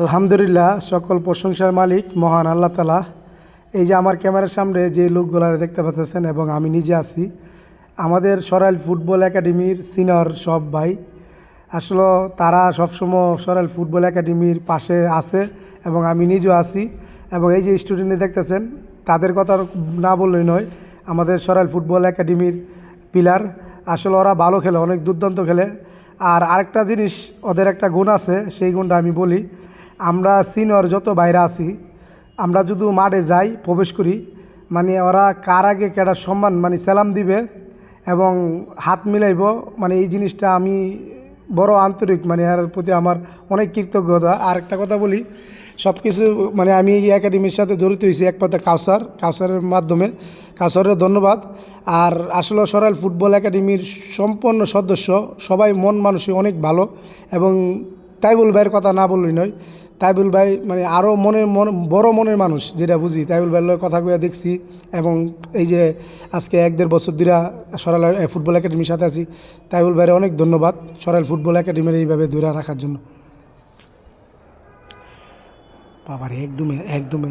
আলহামদুলিল্লাহ, সকল প্রশংসার মালিক মহান আল্লাহ তাআলা। এই যে আমার ক্যামেরার সামনে যে লোকগুলা দেখতে পাচ্ছেন এবং আমি নিজে আছি, আমাদের সরাইল ফুটবল একাডেমির সিনিয়র সব ভাই। আসলে তারা সবসময় সরাইল ফুটবল একাডেমির পাশে আছে এবং আমি নিজেও আছি। এবং এই যে স্টুডেন্ট দেখতেছেন, তাদের কথা না বললেই নয়, আমাদের সরাইল ফুটবল একাডেমির পিলার। আসলে ওরা ভালো খেলে, অনেক দুর্দান্ত খেলে। আর আরেকটা জিনিস, ওদের একটা গুণ আছে, সেই গুণটা আমি বলি। আমরা সিনিয়র যত বাইরে আছি, আমরা যদি মাঠে যাই, প্রবেশ করি, মানে ওরা কার আগে কেডার সম্মান মানে সালাম দিবে এবং হাত মিলাইব, মানে এই জিনিসটা আমি বড় আন্তরিক, মানে এর প্রতি আমার অনেক কৃতজ্ঞতা। আর একটা কথা বলি, সব কিছু মানে আমি এই একাডেমির সাথে জড়িত হয়েছি এক কথা কাউসারের মাধ্যমে। কাউসারের ধন্যবাদ। আর আসলে সরাইল ফুটবল একাডেমির সম্পূর্ণ সদস্য সবাই মন মানসিক অনেক ভালো। এবং তাইবুল ভাইয়ের কথা না বললেই নয়, তাইবুল ভাই মানে আরও বড় মনের মানুষ, যেটা বুঝি। তাইবুল ভাইয়ের কথা কয়ে দেখছি এবং এই যে আজকে 1-1.5 বছর ধরে সরাইল ফুটবল একাডেমির সাথে আছি। তাইবুল ভাইয়ের অনেক ধন্যবাদ সরাইল ফুটবল একাডেমির এইভাবে ধরে রাখার জন্য। বাবারে একদমই একদমই